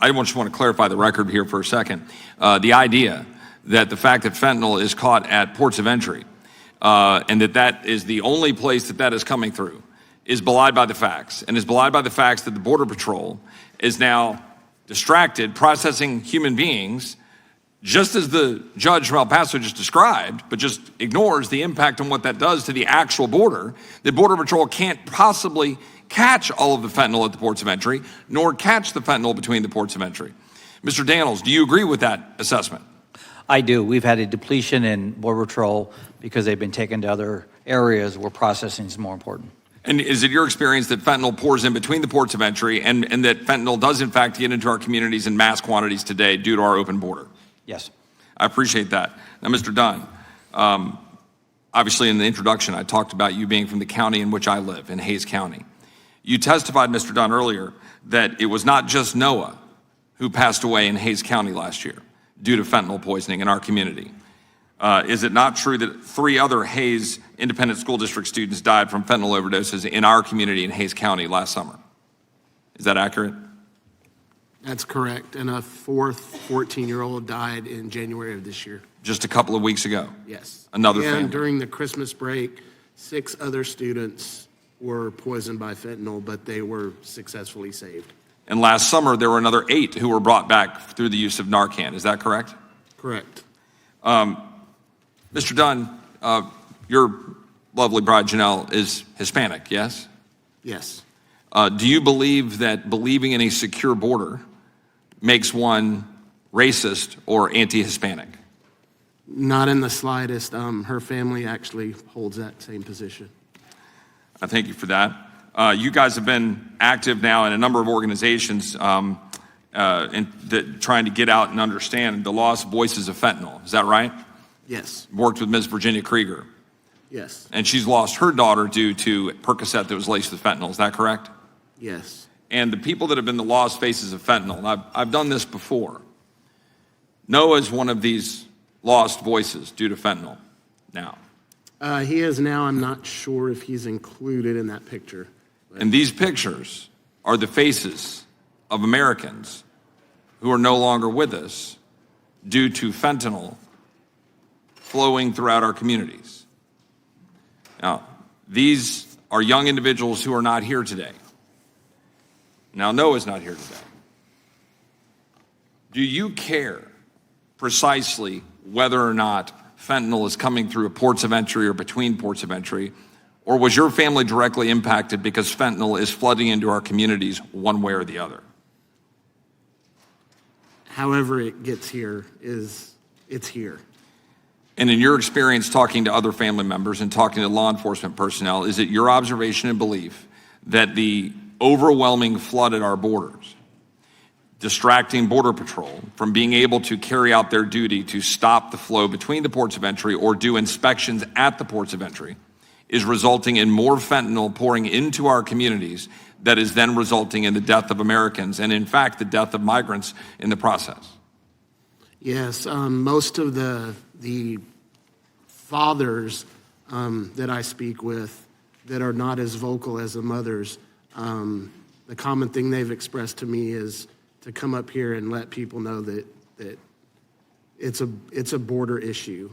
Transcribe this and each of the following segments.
I just want to clarify the record here for a second. The idea that the fact that fentanyl is caught at ports of entry and that is the only place that is coming through is belied by the facts, and is belied by the facts that the Border Patrol is now distracted processing human beings, just as the judge from El Paso just described, but just ignores the impact on what that does to the actual border. The Border Patrol can't possibly catch all of the fentanyl at the ports of entry, nor catch the fentanyl between the ports of entry. Mr. Daniels, do you agree with that assessment? I do. We've had a depletion in Border Patrol because they've been taken to other areas where processing is more important. And is it your experience that fentanyl pours in between the ports of entry and that fentanyl does in fact get into our communities in mass quantities today due to our open border? Yes. I appreciate that. Now, Mr. Dunn, obviously in the introduction, I talked about you being from the county in which I live, in Hays County. You testified, Mr. Dunn, earlier that it was not just Noah who passed away in Hays County last year due to fentanyl poisoning in our community. Is it not true that 3 other Hays Independent School District students died from fentanyl overdoses in our community in Hays County last summer? Is that accurate? That's correct. And a 4th 14-year-old died in January of this year. Just a couple of weeks ago? Yes. Another family. And during the Christmas break, 6 other students were poisoned by fentanyl, but they were successfully saved. And last summer, there were another 8 who were brought back through the use of Narcan. Is that correct? Correct. Mr. Dunn, your lovely bride, Janelle, is Hispanic, yes? Yes. Do you believe that believing in a secure border makes one racist or anti-Hispanic? Not in the slightest. Her family actually holds that same position. I thank you for that. You guys have been active now in a number of organizations trying to get out and understand the lost voices of fentanyl. Is that right? Yes. Worked with Ms. Virginia Krieger. Yes. And she's lost her daughter due to Percocet that was laced with fentanyl. Is that correct? Yes. And the people that have been the lost faces of fentanyl, and I've done this before. Noah is one of these lost voices due to fentanyl now. He is now. I'm not sure if he's included in that picture. And these pictures are the faces of Americans who are no longer with us due to fentanyl flowing throughout our communities. Now, these are young individuals who are not here today. Now, Noah's not here today. Do you care precisely whether or not fentanyl is coming through ports of entry or between ports of entry, or was your family directly impacted because fentanyl is flooding into our communities one way or the other? However it gets here, it's here. And in your experience talking to other family members and talking to law enforcement personnel, is it your observation and belief that the overwhelming flood at our borders, distracting Border Patrol from being able to carry out their duty to stop the flow between the ports of entry or do inspections at the ports of entry, is resulting in more fentanyl pouring into our communities that is then resulting in the death of Americans and, in fact, the death of migrants in the process? Yes, most of the fathers that I speak with that are not as vocal as the mothers, the common thing they've expressed to me is to come up here and let people know that it's a border issue.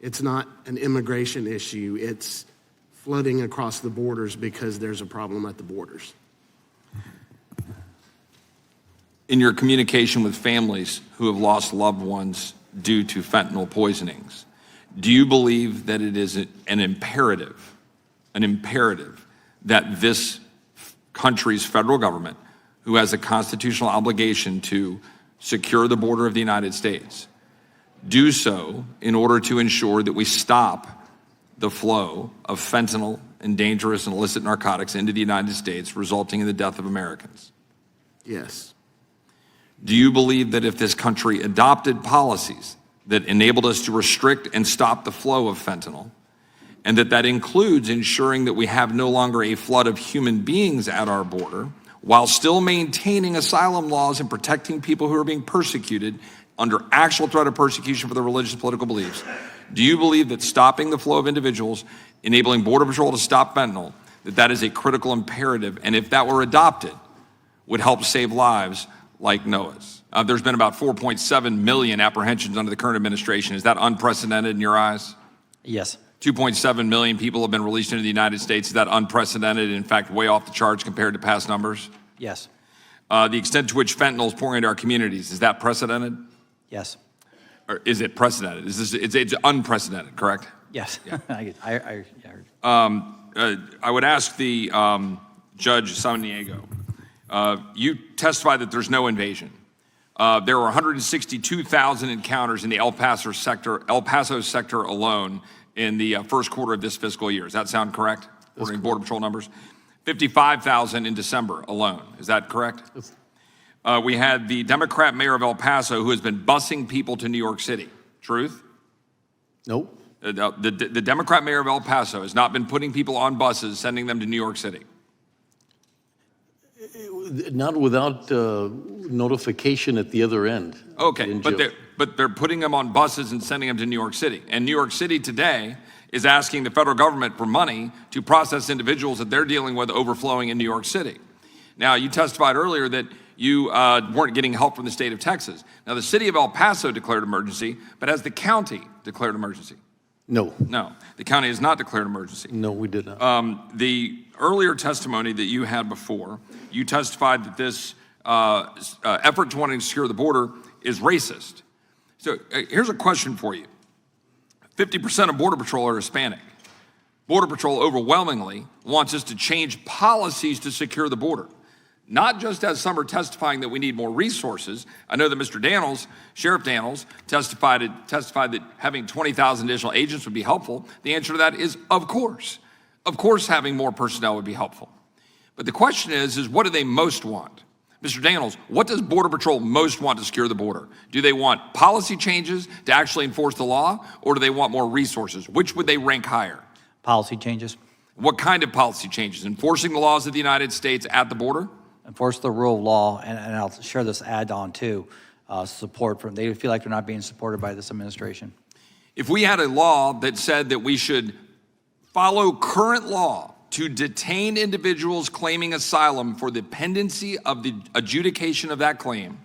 It's not an immigration issue. It's flooding across the borders because there's a problem at the borders. In your communication with families who have lost loved ones due to fentanyl poisonings, do you believe that it is an imperative that this country's federal government, who has a constitutional obligation to secure the border of the United States, do so in order to ensure that we stop the flow of fentanyl and dangerous and illicit narcotics into the United States, resulting in the death of Americans? Yes. Do you believe that if this country adopted policies that enabled us to restrict and stop the flow of fentanyl, and that includes ensuring that we have no longer a flood of human beings at our border, while still maintaining asylum laws and protecting people who are being persecuted under actual threat of persecution for their religious and political beliefs, do you believe that stopping the flow of individuals, enabling Border Patrol to stop fentanyl, that is a critical imperative, and if that were adopted, would help save lives like Noah's. There's been about 4.7 million apprehensions under the current administration. Is that unprecedented in your eyes? Yes. 2.7 million people have been released into the United States. Is that unprecedented, in fact, way off the charts compared to past numbers? Yes. The extent to which fentanyl is pouring into our communities, is that precedented? Yes. Or is it precedented? It's unprecedented, correct? Yes. Yeah. I heard. I would ask the Judge Samaniego, you testified that there's no invasion. There were 162,000 encounters in the El Paso sector alone in the first quarter of this fiscal year. Does that sound correct? According to Border Patrol numbers. 55,000 in December alone. Is that correct? We had the Democrat mayor of El Paso who has been busing people to New York City. Truth? Nope. The Democrat mayor of El Paso has not been putting people on buses, sending them to New York City. Not without notification at the other end. Okay, but they're putting them on buses and sending them to New York City. And New York City today is asking the federal government for money to process individuals that they're dealing with overflowing in New York City. Now, you testified earlier that you weren't getting help from the state of Texas. Now, the city of El Paso declared emergency, but has the county declared emergency? No. No, the county has not declared emergency. No, we did not. The earlier testimony that you had before, you testified that this effort to want to secure the border is racist. So here's a question for you. 50% of Border Patrol are Hispanic. Border Patrol overwhelmingly wants us to change policies to secure the border. Not just as some are testifying that we need more resources. I know that Mr. Daniels, Sheriff Daniels, testified that having 20,000 additional agents would be helpful. The answer to that is, of course. Of course, having more personnel would be helpful. But the question is what do they most want? Mr. Daniels, what does Border Patrol most want to secure the border? Do they want policy changes to actually enforce the law, or do they want more resources? Which would they rank higher? Policy changes. What kind of policy changes? Enforcing the laws of the United States at the border? Enforce the rule of law, and I'll share this add-on too, support from, they feel like they're not being supported by this administration. If we had a law that said that we should follow current law to detain individuals claiming asylum for the pendency of the adjudication of that claim,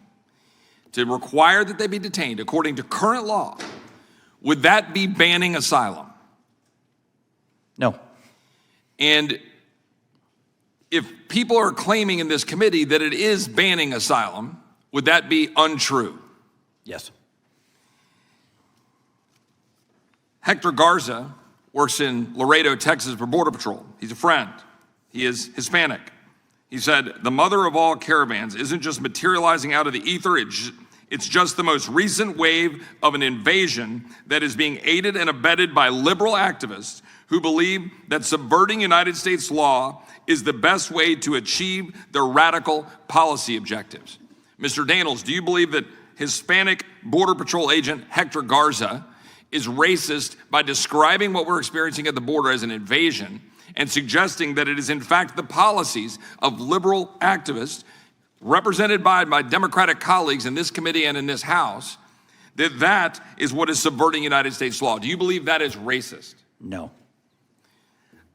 to require that they be detained according to current law, would that be banning asylum? No. And if people are claiming in this committee that it is banning asylum, would that be untrue? Yes. Hector Garza works in Laredo, Texas for Border Patrol. He's a friend. He is Hispanic. He said, the mother of all caravans isn't just materializing out of the ether, it's just the most recent wave of an invasion that is being aided and abetted by liberal activists who believe that subverting United States law is the best way to achieve their radical policy objectives. Mr. Daniels, do you believe that Hispanic Border Patrol agent Hector Garza is racist by describing what we're experiencing at the border as an invasion and suggesting that it is in fact the policies of liberal activists represented by my Democratic colleagues in this committee and in this House, that is what is subverting United States law? Do you believe that is racist? No.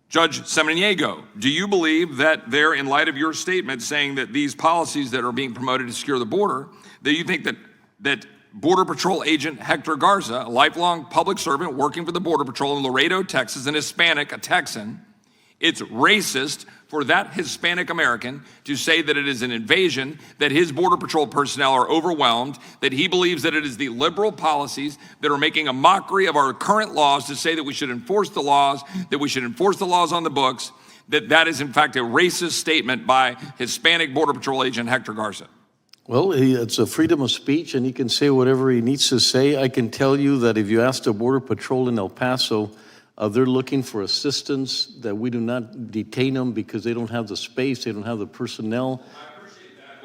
Judge Samaniego, do you believe that there, in light of your statement saying that these policies that are being promoted to secure the border, that you think that Border Patrol agent Hector Garza, a lifelong public servant working for the Border Patrol in Laredo, Texas, an Hispanic, a Texan, it's racist for that Hispanic American to say that it is an invasion, that his Border Patrol personnel are overwhelmed, that he believes that it is the liberal policies that are making a mockery of our current laws to say that we should enforce the laws, that we should enforce the laws on the books, that is in fact a racist statement by Hispanic Border Patrol agent Hector Garza? Well, it's a freedom of speech, and he can say whatever he needs to say. I can tell you that if you ask the Border Patrol in El Paso, they're looking for assistance, that we do not detain them because they don't have the space, they don't have the personnel.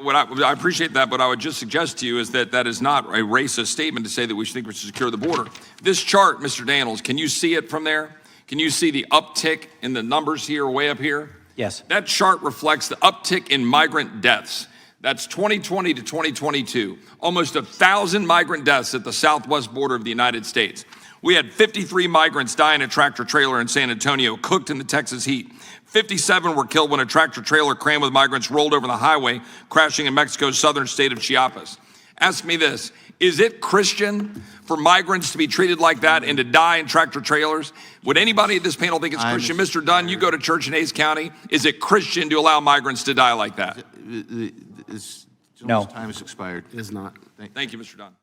I appreciate that, but I would just suggest to you is that is not a racist statement to say that we should think we should secure the border. This chart, Mr. Daniels, can you see it from there? Can you see the uptick in the numbers here, way up here? Yes. That chart reflects the uptick in migrant deaths. That's 2020 to 2022. Almost 1,000 migrant deaths at the southwest border of the United States. We had 53 migrants die in a tractor trailer in San Antonio, cooked in the Texas heat. 57 were killed when a tractor trailer crammed with migrants rolled over the highway, crashing in Mexico's southern state of Chiapas. Ask me this, is it Christian for migrants to be treated like that and to die in tractor trailers? Would anybody at this panel think it's Christian? Mr. Dunn, you go to church in Hays County. Is it Christian to allow migrants to die like that? No. Time has expired. It is not. Thank you, Mr. Dunn.